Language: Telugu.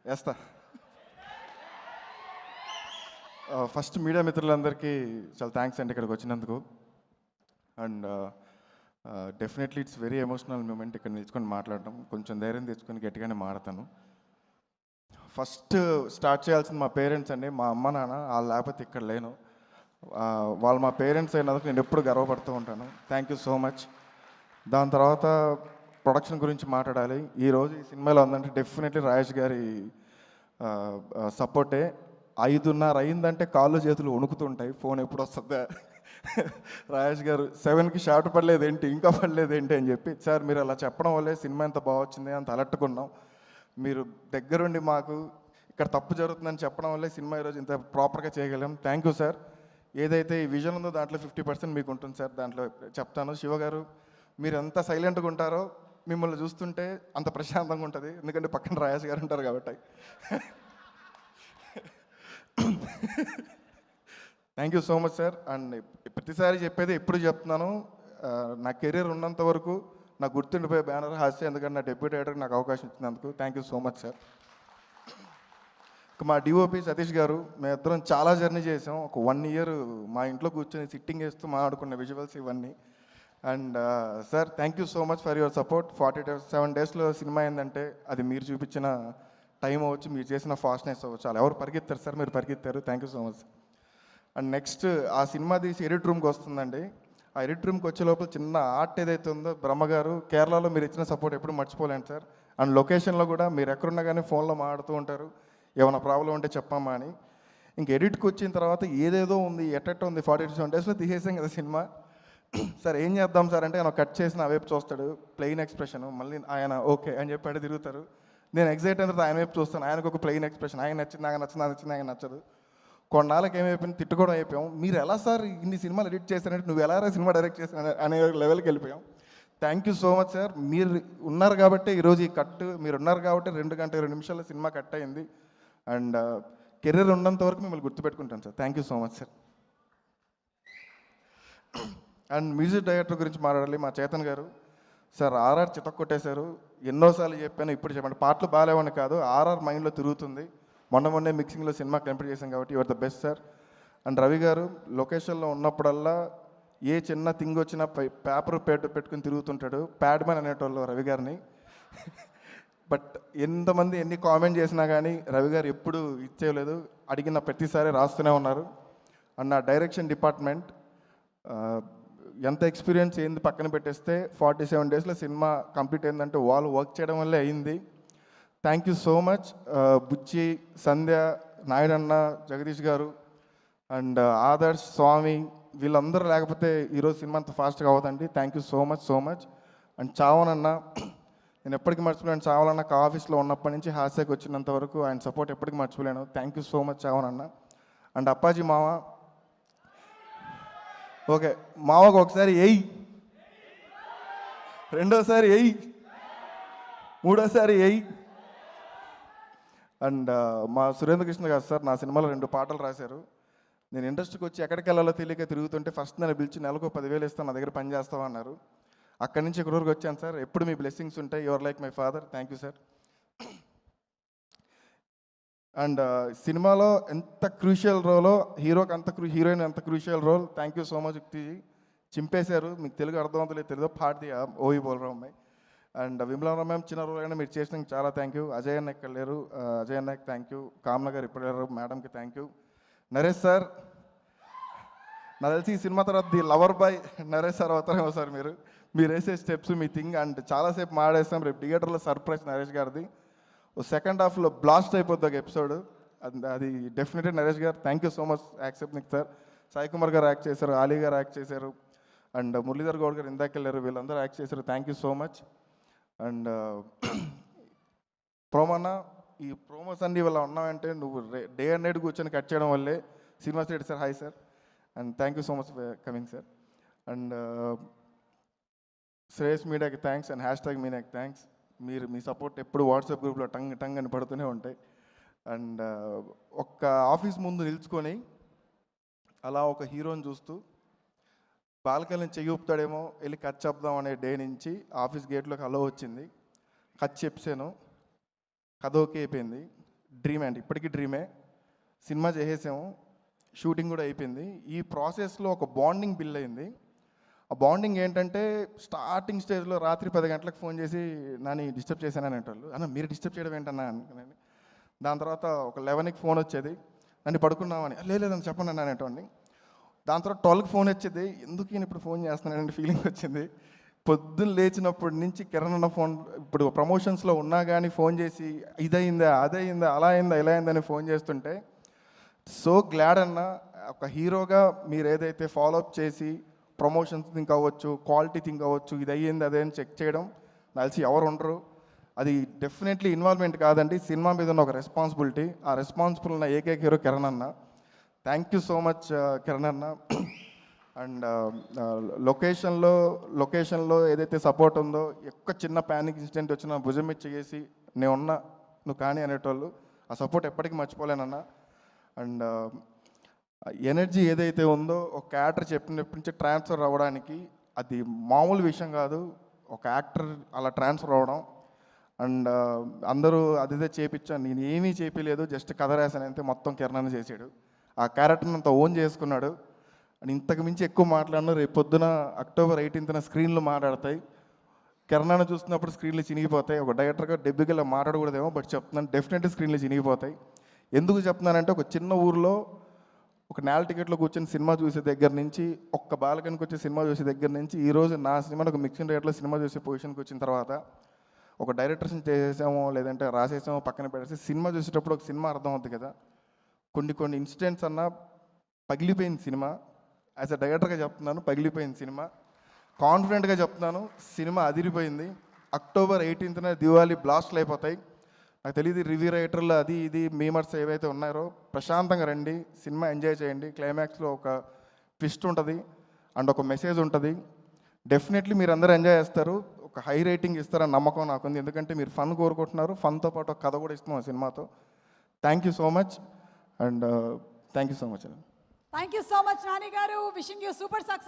వేస్తా. ఫస్ట్ మీడియా మిత్రులందరికీ చాలా థ్యాంక్స్ అండి ఇక్కడికి వచ్చినందుకు. And definitely it's very emotional moment ఇక్కడ నిల్చుకొని మాట్లాడడం. కొంచెం ధైర్యం తెచ్చుకొని గట్టిగానే మాడతాను. ఫస్ట్ స్టార్ట్ చేయాల్సింది మా పేరెంట్స్ అండి. మా అమ్మ నాన్న వాళ్ళు లేకపోతే ఇక్కడ లేను. వాళ్ళు మా పేరెంట్స్ అయినందుకు నేను ఎప్పుడు గర్వపడుతూ ఉంటాను. Thank you so much. దాని తర్వాత ప్రొడక్షన్ గురించి మాట్లాడాలి. ఈరోజు ఈ సినిమాలో ఉందంటే డెఫినెట్లీ రాజేష్ గారి సపోర్టే. 5:30 అయిందంటే కాళ్ళు చేతులు వణుకుతుంటాయి, ఫోన్ ఎప్పుడు వస్తుందా రాజేష్ గారు 7కి షార్ట్ పడలేదేంటి, ఇంకా పడలేదేంటి అని చెప్పి. సార్ మీరు అలా చెప్పడం వల్లే సినిమా ఎంత బాగొచ్చింది అంత అలట్టుకున్నాం. మీరు దగ్గరుండి మాకు ఇక్కడ తప్పు జరుగుతుందని చెప్పడం వల్లే సినిమా ఈరోజు ఇంత ప్రాపర్గా చేయగలం. Thank you sir. ఏదైతే ఈ విజన్ ఉందో దాంట్లో 50% మీకు ఉంటుంది సార్. దాంట్లో చెప్తాను. శివ గారు మీరు ఎంత సైలెంట్గా ఉంటారో మిమ్మల్ని చూస్తుంటే అంత ప్రశాంతంగా ఉంటుంది. ఎందుకంటే పక్కన రాజేష్ గారు ఉంటారు కాబట్టి. Thank you so much sir. And ప్రతిసారి చెప్పేది ఎప్పుడు చెప్తున్నాను, నా కెరీర్ ఉన్నంత వరకు నాకు గుర్తుండిపోయే బ్యానర్ హాస్య. ఎందుకంటే నా డెబ్యూ డైరెక్టర్కి నాకు అవకాశం ఇచ్చినందుకు thank you so much sir. మా డిఓపి సతీష్ గారు, మేమిద్దరం చాలా జర్నీ చేసాం. ఒక 1 year మా ఇంట్లో కూర్చొని సిట్టింగ్ వేస్తూ మాట్లాడుకున్న విజువల్స్ ఇవన్నీ. And sir thank you so much for your support. 47 daysలో సినిమా ఏంటంటే అది మీరు చూపించిన టైం అవ్వచ్చు, మీరు చేసిన ఫాస్ట్నెస్ అవ్వచ్చు. అలా ఎవరు పరిగెత్తారు సార్, మీరు పరిగెత్తారు. Thank you so much. And next ఆ సినిమా తీసి ఎడిట్ రూమ్కి వస్తుందండి. ఆ ఎడిట్ రూమ్కి వచ్చే లోపల చిన్న ఆర్ట్ ఏదైతే ఉందో, బ్రహ్మగారు కేరళలో మీరు ఇచ్చిన సపోర్ట్ ఎప్పుడు మర్చిపోలేండి సార్. అండ్ లొకేషన్లో కూడా మీరు ఎక్కడున్నా కానీ ఫోన్లో మాట్లాడుతూ ఉంటారు, ఏమైనా ప్రాబ్లం ఉంటే చెప్పమ్మా అని. ఇంక ఎడిట్కి వచ్చిన తర్వాత ఏదేదో ఉంది, ఎట్టెట్ట ఉంది. 47 daysలో తీసేసాం కదా సినిమా. సార్ ఏం చేద్దాం సార్ అంటే ఆయన కట్ చేసిన ఆ వైపు చూస్తాడు, ప్లెయిన్ ఎక్స్ప్రెషన్. మళ్ళీ ఆయన ఓకే అని చెప్పి తిరుగుతారు. నేను ఎగ్జైట్ అయిన తర్వాత ఆయన వైపు చూస్తాను, ఆయనకు ఒక ప్లెయిన్ ఎక్స్ప్రెషన్. ఆయన నచ్చింది, నాకు నచ్చింది, నాకు నచ్చింది, ఆయన నచ్చదు. కొన్నాళ్ళకి ఏమైపోయింది, తిట్టుకోవడం అయిపోయాం. మీరు ఎలా సార్ ఇన్ని సినిమాలు ఎడిట్ చేశారంటే, నువ్వు ఎలా సినిమా డైరెక్ట్ చేశాను అనే లెవెల్కి వెళ్ళిపోయాం. Thank you so much sir. మీరు ఉన్నారు కాబట్టి ఈరోజు ఈ కట్, మీరు ఉన్నారు కాబట్టి 2 గంటల 20 నిమిషాల్లో సినిమా కట్ అయింది. అండ్ కెరీర్ ఉన్నంత వరకు మిమ్మల్ని గుర్తుపెట్టుకుంటాను sir. Thank you so much sir. And music director గురించి మాట్లాడాలి. మా చేతన్ గారు సార్, ఆర్ఆర్ చితక్కొట్టేశారు. ఎన్నోసార్లు చెప్పాను, ఇప్పుడు చెప్పండి. పాటలు బాగాలేవని కాదు, ఆర్ఆర్ మైండ్లో తిరుగుతుంది. మొన్నే మిక్సింగ్లో సినిమా కంప్లీట్ చేశాం కాబట్టి your the best sir. And Ravi గారు లొకేషన్లో ఉన్నప్పుడల్లా ఏ చిన్న థింగ్ వచ్చినా పేపర్ పెట్టుకుని తిరుగుతుంటాడు. ప్యాడ్ మ్యాన్ అనేటోళ్ళు రవి గారిని. బట్ ఎంతమంది ఎన్ని కామెంట్ చేసినా కానీ రవి గారు ఎప్పుడు ఇచ్చేయలేదు, అడిగిన ప్రతిసారి రాస్తూనే ఉన్నారు. అండ్ నా డైరెక్షన్ డిపార్ట్మెంట్ ఎంత ఎక్స్పీరియన్స్ ఏంది పక్కన పెట్టేస్తే 47 daysలో సినిమా కంప్లీట్ అయిందంటే వాళ్ళు వర్క్ చేయడం వల్లే అయింది. Thank you so much. Buchi, Sandhya, నాయుడన్న, జగదీష్ గారు అండ్ ఆదర్శ్, స్వామి, వీళ్ళందరూ లేకపోతే ఈరోజు సినిమా అంత ఫాస్ట్గా అవ్వదండి. Thank you so much so much. And చావనన్న, నేను ఎప్పటికీ మర్చిపోలేను. చావనన్న ఆఫీస్లో ఉన్నప్పటి నుంచి హాస్యకి వచ్చినంత వరకు ఆయన సపోర్ట్ ఎప్పటికీ మర్చిపోలేను. థ్యాంక్ యూ సో మచ్ చావనన్న. అండ్ అప్పాజీ మావ, ఓకే మావకు ఒకసారి ఎయ్, రెండోసారి ఎయ్, మూడోసారి ఎయ్. అండ్ మా సురేంద్ర కృష్ణ గారు సార్ నా సినిమాలో 2 పాటలు రాశారు. నేను ఇండస్ట్రీకి వచ్చి ఎక్కడికి వెళ్ళాలో తెలియక తిరుగుతుంటే ఫస్ట్ నన్ను పిలిచి నెలకు 10,000 ఇస్తాను, నా దగ్గర పని చేస్తావా అన్నారు. అక్కడి నుంచి ఇక్కడ వరకు వచ్చాను సార్. ఎప్పుడు మీ బ్లెస్సింగ్స్ ఉంటాయి. Your like my father. Thank you sir. And సినిమాలో ఎంత క్రూషియల్ రోలో, హీరోకి అంత హీరోయిన్ ఎంత crucial role. Thank you so much. చింపేశారు. మీకు తెలుగు అర్థమవుతలేదు, తెలుగు పాట దియా ఓయి బోల్రా అమ్మాయి. అండ్ విమలా మ్యామ్ చిన్న రోల్ అయినా మీరు చేసినందుకు చాలా థ్యాంక్ యూ. అజయ్ అన్న ఇక్కడ లేరు, అజయ్ అన్నకి థ్యాంక్ యూ. కామన గారు ఇప్పుడు లేరు, మేడంకి థ్యాంక్ యూ. నరేష్ సార్, నాకు తెలిసి ఈ సినిమా తర్వాత the lover boy Naresh sir అవుతారేమో సార్. మీరు వేసే స్టెప్స్, మీ థింగ్. అండ్ చాలాసేపు మాడేస్తాం. రేపు థియేటర్లో సర్ప్రైజ్ నరేష్ గారిది. సెకండ్ హాఫ్లో బ్లాస్ట్ అయిపోద్ది ఒక ఎపిసోడ్. అది డెఫినెట్లీ నరేష్ గారు. Thank you so much accept sir. Sai Kumar గారు యాక్ట్ చేశారు, ఆలీ గారు యాక్ట్ చేశారు, అండ్ మురళీధర్ గౌడ్ గారు ఇందాకెళ్ళారు, వీళ్ళందరూ యాక్ట్ చేశారు. Thank you so much. And ప్రోమోనా, ఈ ప్రోమోస్ అన్ని ఇవాళ ఉన్నామంటే నువ్వు డే అండ్ నైట్ కూర్చొని కట్ చేయడం వల్లే. Srinivas Reddy sir hi sir. And thank you so much for coming sir. And Shreyas మీడియాకి థ్యాంక్స్ అండ్ #మీడియాకి థ్యాంక్స్. మీ సపోర్ట్ ఎప్పుడు వాట్సాప్ గ్రూప్లో టంగ్ అని పడుతూనే ఉంటాయి. అండ్ ఒక్క ఆఫీస్ ముందు నిల్చుకొని అలా ఒక హీరోని చూస్తూ బాల్కనీ చెయ్యి ఊపుతాడేమో వెళ్ళి కట్ చెప్దాం అనే డే నుంచి ఆఫీస్ గేట్లోకి హలో వచ్చింది, కట్ చెప్పాను, కథ ఓకే అయిపోయింది. డ్రీమే అండి, ఇప్పటికీ డ్రీమే. సినిమా చేసేసాము, షూటింగ్ కూడా అయిపోయింది. ఈ ప్రాసెస్లో ఒక బాండింగ్ బిల్డ్ అయింది. ఆ బాండింగ్ ఏంటంటే స్టార్టింగ్ స్టేజ్లో రాత్రి 10 గంటలకు ఫోన్ చేసి నాని డిస్టర్బ్ చేశానని అనేటోళ్ళు. అన్న మీరు డిస్టర్బ్ చేయడం ఏంటన్నా అనుకున్నాను. దాని తర్వాత ఒక 11కి ఫోన్ వచ్చేది, నన్ను పడుకున్నామని, లేదని చెప్పండి అన్న అనేటోడిని. దాని తర్వాత 12కి ఫోన్ వచ్చేది, ఎందుకు ఈయన ఇప్పుడు ఫోన్ చేస్తున్నానంటే ఫీలింగ్ వచ్చింది. పొద్దున్న లేచినప్పటి నుంచి కిరణ్ అన్న ఫోన్, ఇప్పుడు ప్రమోషన్స్లో ఉన్నా కానీ ఫోన్ చేసి ఇదయిందా అదయిందా అలా అయిందా ఇలా అయిందని ఫోన్ చేస్తుంటే సో గ్లాడ్ అన్న. ఒక హీరోగా మీరు ఏదైతే ఫాలోఅప్ చేసి ప్రమోషన్స్ థింక్ అవ్వచ్చు, క్వాలిటీ థింక్ అవ్వచ్చు, ఇది అయ్యింది అదే అని చెక్ చేయడం కలిసి ఎవరు ఉండరు. అది డెఫినెట్లీ ఇన్వాల్వ్మెంట్ కాదండి, సినిమా మీద ఉన్న ఒక రెస్పాన్సిబిలిటీ. ఆ రెస్పాన్సిబుల్ ఉన్న ఏకైక హీరో కిరణ్ అన్న. Thank you so much Kiran అన్న. అండ్ లొకేషన్లో ఏదైతే సపోర్ట్ ఉందో, ఎక్కువ చిన్న ప్యానిక్ ఇన్సిడెంట్ వచ్చినా భుజం మీద చేసి నేనున్నా నువ్వు కానీ అనేటోళ్ళు, ఆ సపోర్ట్ ఎప్పటికీ మర్చిపోలేనన్నా. అండ్ ఎనర్జీ ఏదైతే ఉందో ఒక యాక్టర్ చెప్పినప్పటి నుంచి ట్రాన్స్ఫర్ అవ్వడానికి అది మామూలు విషయం కాదు. ఒక యాక్టర్ అలా ట్రాన్స్ఫర్ అవ్వడం అండ్ అందరూ అదిదే చేపించాను, నేను ఏమీ చేపించలేదు, జస్ట్ కథ రాశాను అంతే, మొత్తం కిరణ్ చేశాడు. ఆ క్యారెక్టర్ని అంత ఓన్ చేసుకున్నాడు. అండ్ ఇంతకు మించి ఎక్కువ మాట్లాడినా రేపు పొద్దున October 18న స్క్రీన్లు మాట్లాడతాయి. కిరణ్ చూస్తున్నప్పుడు స్క్రీన్లు చినిగిపోతాయి. ఒక డైరెక్టర్గా డెబ్యూగా మాట్లాడకూడదేమో, బట్ చెప్తున్నాను డెఫినెట్లీ స్క్రీన్లు చినిగిపోతాయి. ఎందుకు చెప్తున్నానంటే ఒక చిన్న ఊరిలో ఒక నేల టికెట్లో కూర్చొని సినిమా చూసే దగ్గర నుంచి, ఒక్క బాలకనికి వచ్చే సినిమా చూసే దగ్గర నుంచి ఈరోజు నా సినిమాని ఒక మిక్సింగ్ రేట్లో సినిమా చూసే పొజిషన్కి వచ్చిన తర్వాత, ఒక డైరెక్టర్స్ని చేసేసామో లేదంటే రాసేసామో పక్కన పెట్టేసి సినిమా చూసేటప్పుడు ఒక సినిమా అర్థం అవుతుంది కదా. కొన్ని ఇన్సిడెంట్స్ అన్నా పగిలిపోయింది సినిమా. యాజ్ అ డైరెక్టర్గా చెప్తున్నాను, పగిలిపోయింది సినిమా. కాన్ఫిడెంట్గా చెప్తున్నాను, సినిమా అదిరిపోయింది. October 18న దివాళీ బ్లాస్ట్లు అయిపోతాయి. నాకు తెలియదు రివ్యూ రైటర్లు అది ఇది మీమర్స్ ఏవైతే ఉన్నారో, ప్రశాంతంగా రండి, సినిమా ఎంజాయ్ చేయండి. క్లైమాక్స్లో ఒక ట్విస్ట్ ఉంటుంది అండ్ ఒక మెసేజ్ ఉంటుంది. డెఫినెట్లీ మీరు అందరూ ఎంజాయ్ చేస్తారు, ఒక హై రేటింగ్ ఇస్తారని నమ్మకం నాకుంది. ఎందుకంటే మీరు ఫన్ కోరుకుంటున్నారు, ఫన్తో పాటు ఒక కథ కూడా ఇస్తున్నాం ఆ సినిమాతో. Thank you so much and thank you so much. Thank you so much Nani గారు. Wishing you super success.